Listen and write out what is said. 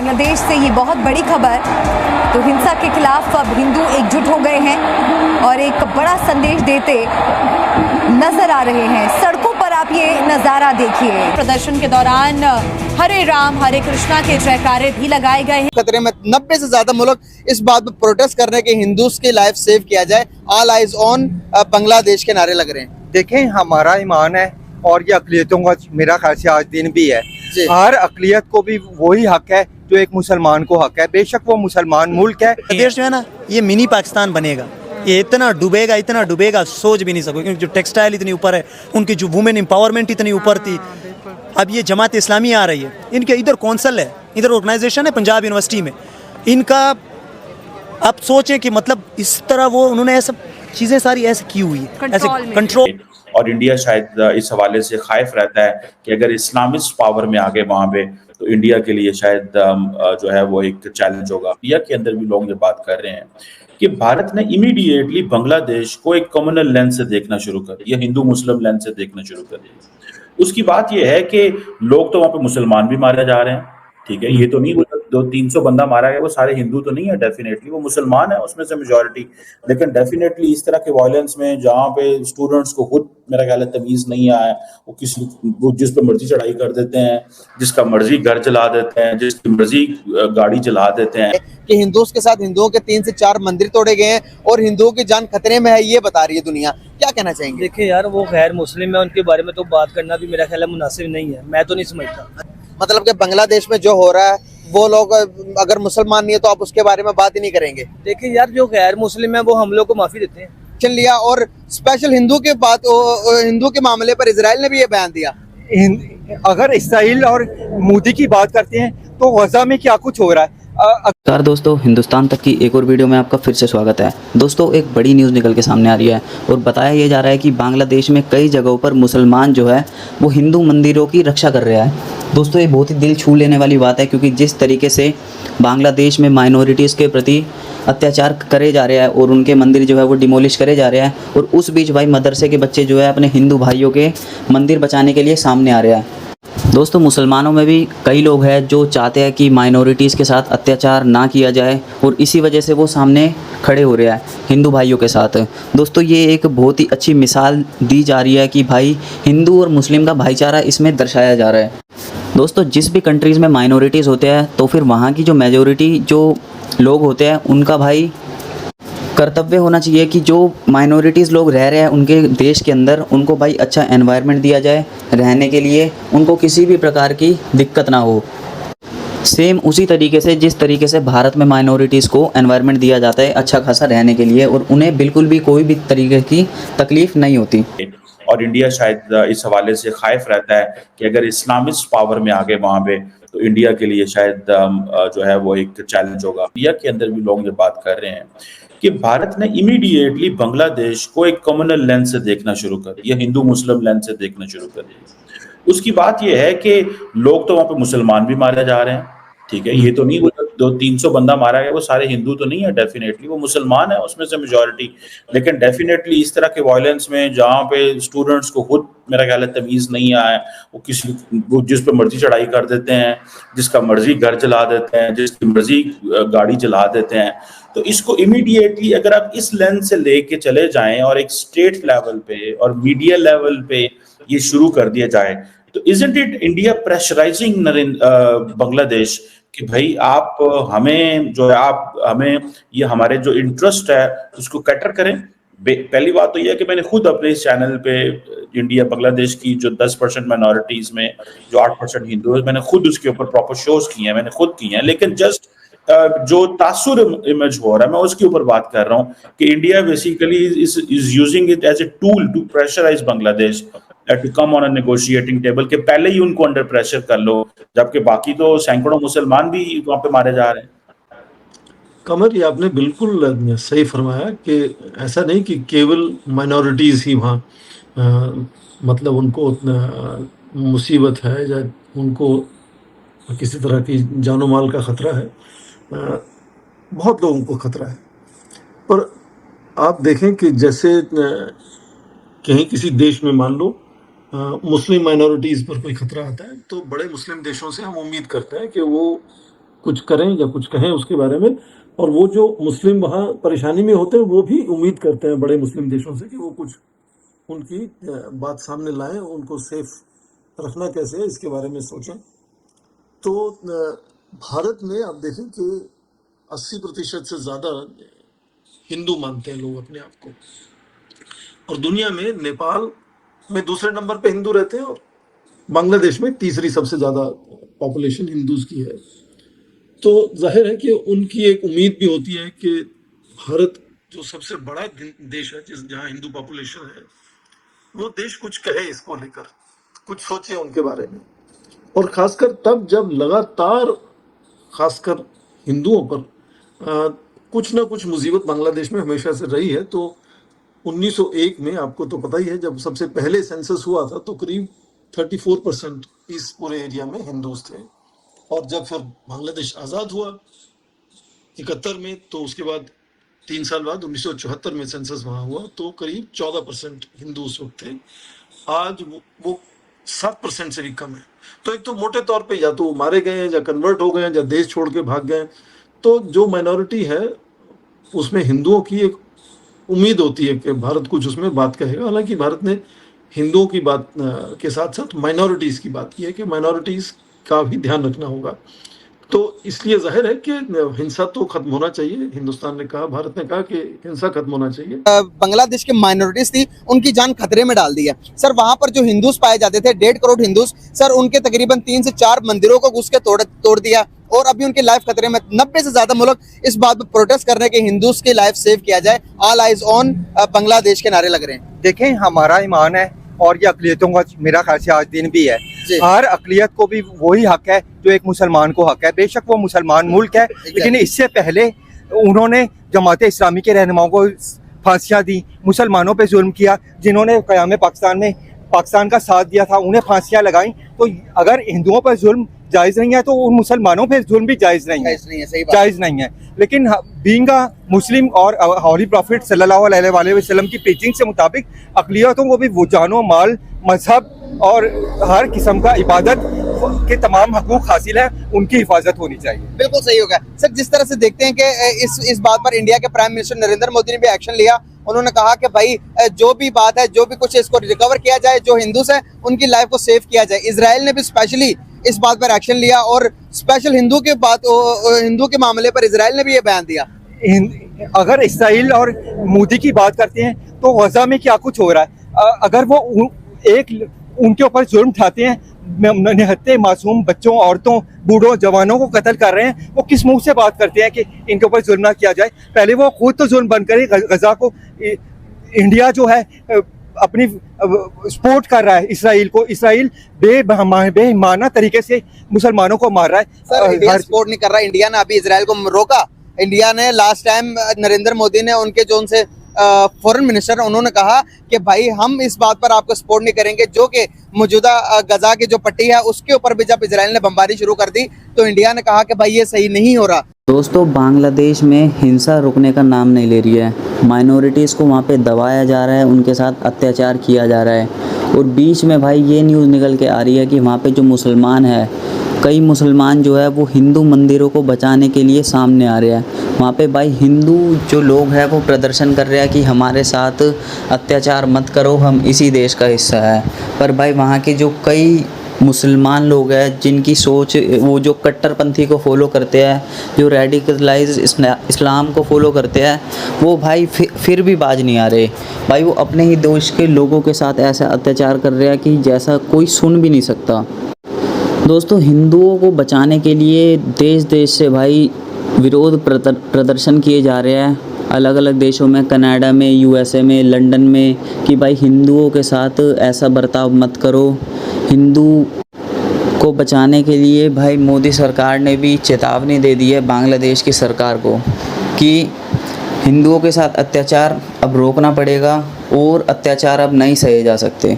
बांग्लादेश से ये बहुत बड़ी खबर। तो हिंसा के खिलाफ अब हिंदू एकजुट हो गए हैं और एक बड़ा संदेश देते नजर आ रहे हैं। सड़कों पर आप ये नजारा देखिए। प्रदर्शन के दौरान हरे राम हरे कृष्णा के जयकारे भी लगाए गए हैं। खतरे में 90 से ज्यादा मुल्क इस बात पर प्रोटेस्ट कर रहे हैं कि हिंदूज की लाइफ सेव किया जाए। ऑल आइज ऑन बांग्लादेश के नारे लग रहे हैं। देखें, हमारा ईमान है और ये अकलियतों का मेरा ख्याल से आज दिन भी है। हर अकलियत को भी वही हक है जो एक मुसलमान को हक है, बेशक वो मुसलमान मुल्क है। देश जो है ना, ये मिनी पाकिस्तान बनेगा। ये इतना डूबेगा सोच भी नहीं सको, क्योंकि जो टेक्सटाइल इतनी ऊपर है, उनकी जो वुमेन एम्पावरमेंट इतनी ऊपर थी। अब ये जमात इस्लामी आ रही है, इनके इधर कौंसल है, इधर ऑर्गेनाइजेशन है पंजाब यूनिवर्सिटी में। इनका अब सोचें कि मतलब इस तरह वो उन्होंने ऐसा चीज़ें सारी ऐसे की हुई है, ऐसे कंट्रोल। और इंडिया शायद इस हवाले से खाइफ रहता है कि अगर इस्लामिस्ट पावर में आ गए वहाँ पे, तो इंडिया के लिए शायद जो है वो एक चैलेंज होगा। इंडिया के अंदर भी लोग ये बात कर रहे हैं कि भारत ने इमीडिएटली बांग्लादेश को एक कम्युनल लेंस से देखना शुरू कर दिया, हिंदू मुस्लिम लेंस से देखना शुरू कर दिया। उसकी बात यह है कि लोग तो वहाँ पे मुसलमान भी मारे जा रहे हैं, ठीक है। ये तो नहीं 200-300 बंदा मारा गया वो सारे हिंदू तो नहीं है, डेफिनेटली वो मुसलमान है उसमें से मेजॉरिटी। लेकिन डेफिनेटली इस तरह के वायलेंस में जहाँ पे स्टूडेंट्स को खुद मेरा ख्याल है तमीज नहीं आया, वो जिस पे मर्जी चढ़ाई कर देते हैं, जिसका मर्जी घर चला देते हैं, जिसकी मर्जी गाड़ी चला देते हैं। कि हिंदूज के साथ हिंदुओं के 3 से 4 मंदिर तोड़े गए हैं और हिंदुओं की जान खतरे में है, ये बता रही है दुनिया। क्या कहना चाहेंगे? देखिए यार, वो गैर मुस्लिम है, उनके बारे में तो बात करना भी मेरा ख्याल है मुनासिब नहीं है। मैं तो नहीं समझता। मतलब कि बांग्लादेश में जो हो रहा है वो लोग अगर मुसलमान नहीं है तो आप उसके बारे में बात ही नहीं करेंगे। देखिए यार, जो गैर मुस्लिम है वो हम लोग को माफी देते हैं। चल लिया। और स्पेशल हिंदू के मामले पर इजराइल ने भी ये बयान दिया। अगर इसराइल और मोदी की बात करते हैं तो गजा में क्या कुछ हो रहा है। नमस्कार दोस्तों, हिंदुस्तान तक की एक और वीडियो में आपका फिर से स्वागत है। दोस्तों, एक बड़ी न्यूज़ निकल के सामने आ रही है और बताया ये जा रहा है कि बांग्लादेश में कई जगहों पर मुसलमान जो है वो हिंदू मंदिरों की रक्षा कर रहा है। दोस्तों, ये बहुत ही दिल छू लेने वाली बात है, क्योंकि जिस तरीके से बांग्लादेश में माइनॉरिटीज़ के प्रति अत्याचार करे जा रहे हैं और उनके मंदिर जो है वो डिमोलिश करे जा रहे हैं, और उस बीच भाई मदरसे के बच्चे जो है अपने हिंदू भाइयों के मंदिर बचाने के लिए सामने आ रहे हैं। दोस्तों, मुसलमानों में भी कई लोग हैं जो चाहते हैं कि माइनॉरिटीज़ के साथ अत्याचार ना किया जाए, और इसी वजह से वो सामने खड़े हो रहे हैं हिंदू भाइयों के साथ। दोस्तों, ये एक बहुत ही अच्छी मिसाल दी जा रही है कि भाई हिंदू और मुस्लिम का भाईचारा इसमें दर्शाया जा रहा है। दोस्तों, जिस भी कंट्रीज़ में माइनॉरिटीज़ होते हैं तो फिर वहाँ की जो मेजॉरिटी जो लोग होते हैं उनका भाई कर्तव्य होना चाहिए कि जो माइनॉरिटीज़ लोग रह रहे हैं उनके देश के अंदर, उनको भाई अच्छा एनवायरनमेंट दिया जाए रहने के लिए, उनको किसी भी प्रकार की दिक्कत ना हो। सेम उसी तरीके से जिस तरीके से भारत में माइनॉरिटीज़ को एनवायरनमेंट दिया जाता है अच्छा खासा रहने के लिए, और उन्हें बिल्कुल भी कोई भी तरीके की तकलीफ़ नहीं होती। और इंडिया शायद इस हवाले से खाइफ रहता है कि अगर इस्लामिस्ट पावर में आ गए वहाँ पे, तो इंडिया के लिए शायद जो है वो एक चैलेंज होगा। इंडिया के अंदर भी लोग ये बात कर रहे हैं कि भारत ने इमीडिएटली बांग्लादेश को एक कम्युनल लेंस से देखना शुरू कर दिया, हिंदू मुस्लिम लेंस से देखना शुरू कर दिया। उसकी बात यह है कि लोग तो वहाँ पे मुसलमान भी मारे जा रहे हैं, ठीक है। ये तो नहीं 200-300 बंदा मारा गया वो सारे हिंदू तो नहीं है, डेफिनेटली वो मुसलमान है उसमें से मेजॉरिटी। लेकिन डेफिनेटली इस तरह के वायलेंस में जहाँ पे स्टूडेंट्स को खुद मेरा ख्याल है तमीज नहीं आया, वो जिस पे मर्जी चढ़ाई कर देते हैं, जिसका मर्जी घर चला देते हैं, जिसकी मर्जी गाड़ी चला देते हैं। तो इसको इमीडिएटली अगर आप इस लेंस से लेके चले जाएं और एक स्टेट लेवल पे और मीडिया लेवल पे ये शुरू कर दिया जाए, तो isn't it India pressurising Bangladesh कि भाई आप हमें जो है आप हमें ये हमारे जो इंटरेस्ट है उसको कैटर करें। पहली बात तो यह है कि मैंने खुद अपने इस चैनल पे इंडिया बांग्लादेश की जो 10% माइनॉरिटीज में जो 8% हिंदू है, मैंने खुद उसके ऊपर प्रॉपर शोज किए हैं, मैंने खुद किए हैं। लेकिन जस्ट जो तासुर इमेज हो रहा है मैं उसके ऊपर बात कर रहा हूँ कि India basically is using it as a tool to pressurise Bangladesh to come on a negotiating table के पहले ही उनको अंडर प्रेशर कर लो, जबकि बाकी तो सैकड़ों मुसलमान भी वहां पे मारे जा रहे हैं। कमर, ये आपने बिल्कुल सही फरमाया कि ऐसा नहीं कि केवल माइनॉरिटीज़ ही वहाँ मतलब उनको मुसीबत है या उनको किसी तरह की जानो माल का ख़तरा है। बहुत लोगों को ख़तरा है। पर आप देखें कि जैसे कहीं किसी देश में मान लो मुस्लिम माइनॉरिटीज़ पर कोई ख़तरा आता है तो बड़े मुस्लिम देशों से हम उम्मीद करते हैं कि वो कुछ करें या कुछ कहें उसके बारे में। और वो जो मुस्लिम वहाँ परेशानी में होते हैं वो भी उम्मीद करते हैं बड़े मुस्लिम देशों से कि वो कुछ उनकी बात सामने लाएं, उनको सेफ रखना कैसे है इसके बारे में सोचें। तो भारत में आप देखें कि 80% से ज़्यादा हिंदू मानते हैं लोग अपने आप को, और दुनिया में नेपाल में दूसरे नंबर पे हिंदू रहते हैं और बांग्लादेश में तीसरी सबसे ज़्यादा पॉपुलेशन हिंदूज की है। तो जाहिर है कि उनकी एक उम्मीद भी होती है कि भारत जो सबसे बड़ा देश है जहाँ हिंदू पॉपुलेशन है, वो देश कुछ कहे इसको लेकर, कुछ सोचे उनके बारे में। और खासकर तब जब लगातार खासकर हिंदुओं पर कुछ ना कुछ मुसीबत बांग्लादेश में हमेशा से रही है। तो 1901 में आपको तो पता ही है, जब सबसे पहले सेंसस हुआ था तो करीब 34% इस पूरे एरिया में हिंदूज थे। और जब फिर बांग्लादेश आज़ाद हुआ 71 में, तो उसके बाद 3 साल बाद 1974 में सेंसस वहाँ हुआ तो करीब 14% हिंदू उस वक्त थे। आज वो 7% से भी कम है। तो एक तो मोटे तौर पे या तो मारे गए हैं या कन्वर्ट हो गए हैं या देश छोड़ के भाग गए। तो जो माइनॉरिटी है उसमें हिंदुओं की एक उम्मीद होती है कि भारत कुछ उसमें बात कहेगा। हालांकि भारत ने हिंदुओं की बात के साथ साथ माइनॉरिटीज़ की बात की है कि माइनॉरिटीज़ का भी ध्यान रखना होगा। तो इसलिए जाहिर है कि हिंसा तो खत्म होना चाहिए। हिंदुस्तान ने कहा, भारत ने कहा कि हिंसा खत्म होना चाहिए। बांग्लादेश की माइनॉरिटीज थी, उनकी जान खतरे में डाल दी है सर। वहां पर जो हिंदूज पाए जाते थे 1.5 करोड़ हिंदूज सर, उनके तकरीबन 3 से 4 मंदिरों को घुस के तोड़ दिया और अभी उनकी लाइफ खतरे में। 90 से ज्यादा मुल्क इस बात पर प्रोटेस्ट कर रहे हैं कि हिंदूज की लाइफ सेव किया जाए। ऑल आइज ऑन बांग्लादेश के नारे लग रहे हैं। देखें, हमारा ईमान है और ये अकलियतों का मेरा ख्याल से आज दिन भी है। हर अकलियत को भी वही हक है जो एक मुसलमान को हक है। बेशक वो मुसलमान मुल्क है, लेकिन इससे पहले उन्होंने जमात इस्लामी के रहनुमाओं को फांसियां दी, मुसलमानों पे जुल्म किया। जिन्होंने क़याम पाकिस्तान में पाकिस्तान का साथ दिया था उन्हें फांसियां लगाई। तो अगर हिंदुओं पर जुल्म जायज़ नहीं है तो उन मुसलमानों पर जुल्म भी जायज़ नहीं है, जायज़ नहीं है। लेकिन बीइंग अ मुस्लिम और हॉली प्रॉफिट सल्लल्लाहु अलैहि वसल्लम की टीचिंग से मुताबिक अक़लियतों को भी वो जानो माल, मजहब और हर किस्म का इबादत के तमाम हकूक हासिल है, उनकी हिफाजत होनी चाहिए। बिल्कुल सही होगा सर। जिस तरह से देखते हैं कि इस बात पर इंडिया के प्राइम मिनिस्टर नरेंद्र मोदी ने भी एक्शन लिया। उन्होंने कहा कि भाई जो भी बात है, जो भी कुछ है, इसको रिकवर किया जाए, जो हिंदूस हैं उनकी लाइफ को सेव किया जाए। इजराइल ने भी स्पेशली इस बात पर एक्शन लिया और स्पेशल हिंदू के मामले पर इजराइल ने भी ये बयान दिया। अगर इसराइल और मोदी की बात करते हैं तो गजा में क्या कुछ हो रहा है, अगर वो उनके ऊपर जुर्म उठाते हैं, निहत्ते मासूम बच्चों, औरतों, बूढ़ों, जवानों को कत्ल कर रहे हैं, वो किस मुंह से बात करते हैं कि इनके ऊपर जुर्म ना किया जाए। पहले वो खुद तो जुर्म बंद करे। गजा को इंडिया जो है अपनी सपोर्ट कर रहा है इसराइल को। इसराइल बेईमाना तरीके से मुसलमानों को मार रहा है। सर इंडिया सपोर्ट नहीं कर रहा। इंडिया ने अभी इसराइल को रोका। इंडिया ने लास्ट टाइम नरेंद्र मोदी ने उनके जो उनसे फॉरेन मिनिस्टर, उन्होंने कहा कि भाई हम इस बात पर आपको सपोर्ट नहीं करेंगे, जो कि मौजूदा गजा की जो पट्टी है उसके ऊपर भी जब इजराइल ने बमबारी शुरू कर दी तो इंडिया ने कहा कि भाई ये सही नहीं हो रहा। दोस्तों, बांग्लादेश में हिंसा रुकने का नाम नहीं ले रही है। माइनॉरिटीज़ को वहाँ पे दबाया जा रहा है, उनके साथ अत्याचार किया जा रहा है। और बीच में भाई ये न्यूज़ निकल के आ रही है कि वहाँ पे जो मुसलमान है, कई मुसलमान जो है वो हिंदू मंदिरों को बचाने के लिए सामने आ रहे हैं। वहाँ पे भाई हिंदू जो लोग हैं वो प्रदर्शन कर रहे हैं कि हमारे साथ अत्याचार मत करो, हम इसी देश का हिस्सा है। पर भाई वहाँ के जो कई मुसलमान लोग हैं जिनकी सोच वो जो कट्टरपंथी को फॉलो करते हैं, जो रेडिकलाइज इस्लाम को फॉलो करते हैं, वो भाई फिर भी बाज नहीं आ रहे। भाई वो अपने ही देश के लोगों के साथ ऐसा अत्याचार कर रहे हैं कि जैसा कोई सुन भी नहीं सकता। दोस्तों, हिंदुओं को बचाने के लिए देश देश से भाई विरोध प्रदर्शन किए जा रहे हैं अलग अलग देशों में, कनाडा में, यूएसए में, लंदन में, कि भाई हिंदुओं के साथ ऐसा बर्ताव मत करो। हिंदू को बचाने के लिए भाई मोदी सरकार ने भी चेतावनी दे दी है बांग्लादेश की सरकार को कि हिंदुओं के साथ अत्याचार अब रोकना पड़ेगा और अत्याचार अब नहीं सहे जा सकते।